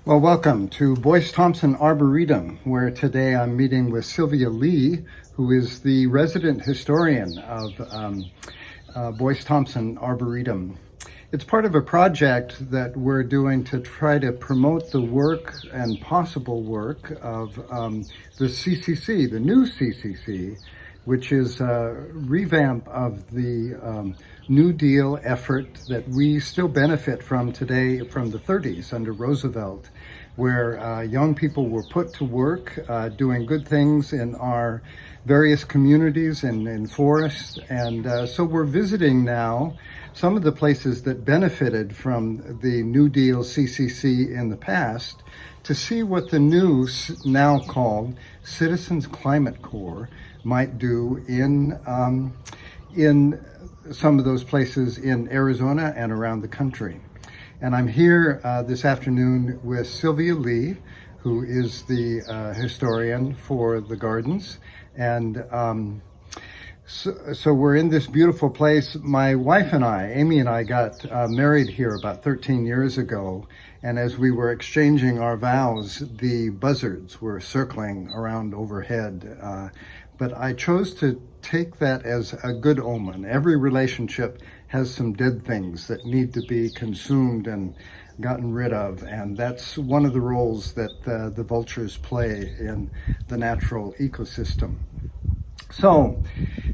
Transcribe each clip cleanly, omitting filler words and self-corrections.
Well, welcome to Boyce Thompson Arboretum, where today I'm meeting with Sylvia Lee, who is the resident historian of Boyce Thompson Arboretum. It's part of a project that we're doing to try to promote the work and possible work of the CCC, the new CCC, which is a revamp of the New Deal effort that we still benefit from today from the 30s under Roosevelt, where young people were put to work doing good things in our various communities and in forests. And so we're visiting now some of the places that benefited from the New Deal CCC in the past to see what the new, now called Citizens Climate Corp might do in some of those places in Arizona and around the country. And I'm here this afternoon with Sylvia Lee, who is the historian for the gardens. And so we're in this beautiful place. My wife and I, Amy and I, got married here about 13 years ago. And as we were exchanging our vows, the buzzards were circling around overhead. But I chose to take that as a good omen. Every relationship has some dead things that need to be consumed and gotten rid of, and that's one of the roles that the vultures play in the natural ecosystem. So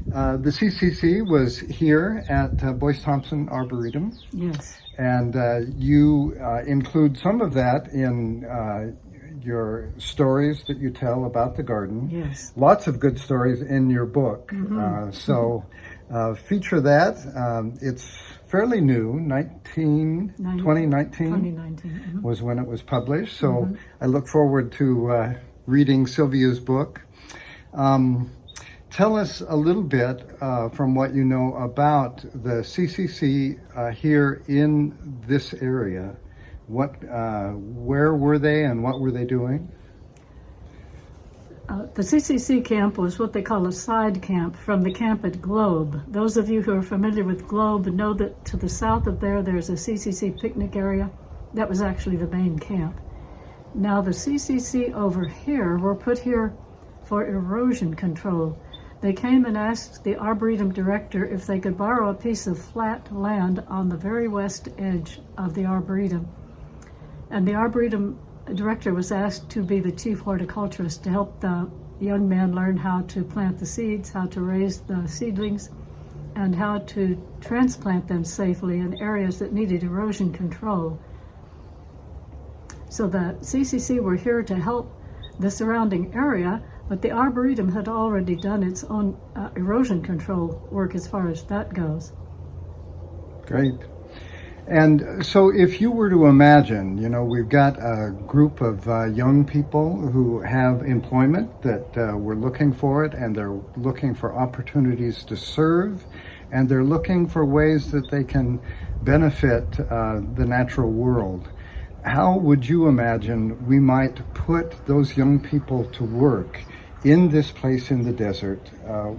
the CCC was here at Boyce Thompson Arboretum. Yes. And you include some of that in your stories that you tell about the garden. Yes. Lots of good stories in your book. Mm-hmm. So feature that. It's fairly new, 2019 2019 was when it was published. So I look forward to reading Sylvia's book. Tell us a little bit from what you know about the CCC here in this area. Where were they and what were they doing? The CCC camp was what they call a side camp from the camp at Globe. Those of you who are familiar with Globe know that to the south of there's a CCC picnic area. That was actually the main camp. Now the CCC over here were put here for erosion control. They came and asked the Arboretum director if they could borrow a piece of flat land on the very west edge of the Arboretum. And the Arboretum director was asked to be the chief horticulturist to help the young men learn how to plant the seeds, how to raise the seedlings, and how to transplant them safely in areas that needed erosion control. So the CCC were here to help the surrounding area, but the Arboretum had already done its own erosion control work as far as that goes. Great. And so if you were to imagine, we've got a group of young people who have employment that we're looking for it, and they're looking for opportunities to serve, and they're looking for ways that they can benefit the natural world. How would you imagine we might put those young people to work in this place in the desert?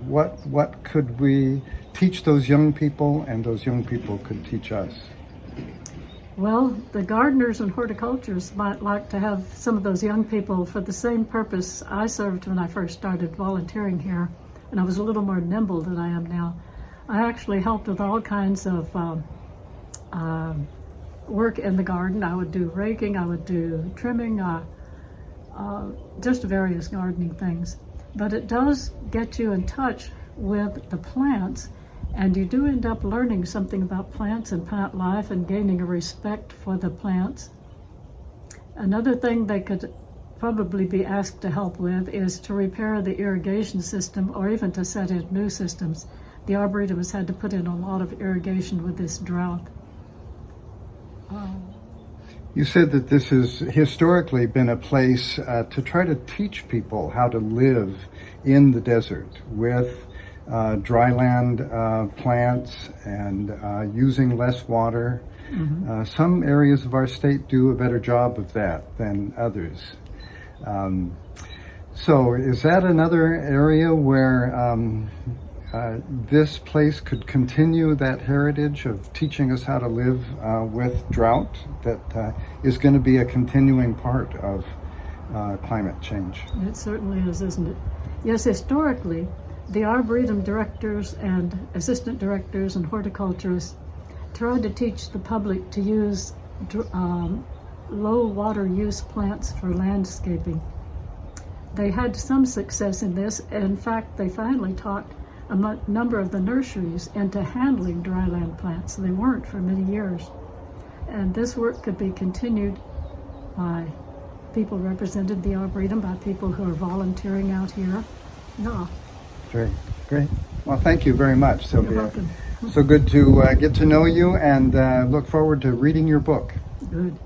What could we teach those young people, and those young people could teach us? Well, the gardeners and horticulturists might like to have some of those young people for the same purpose I served when I first started volunteering here, and I was a little more nimble than I am now. I actually helped with all kinds of work in the garden. I would do raking, I would do trimming, just various gardening things. But it does get you in touch with the plants, and you do end up learning something about plants and plant life and gaining a respect for the plants. Another thing they could probably be asked to help with is to repair the irrigation system, or even to set in new systems. The Arboretum has had to put in a lot of irrigation with this drought. You said that this has historically been a place to try to teach people how to live in the desert with dryland plants and using less water. Mm-hmm. Some areas of our state do a better job of that than others. So is that another area where this place could continue that heritage of teaching us how to live with drought that is going to be a continuing part of climate change. It certainly is, isn't it? Yes, historically, the Arboretum directors and assistant directors and horticulturists tried to teach the public to use low water use plants for landscaping. They had some success in this. In fact, they finally taught a number of the nurseries into handling dryland plants. They weren't for many years. And this work could be continued by people represented the Arboretum, by people who are volunteering out here. Yeah. Great, great. Well, thank you very much, Sylvia. You're welcome. So good to get to know you, and look forward to reading your book. Good.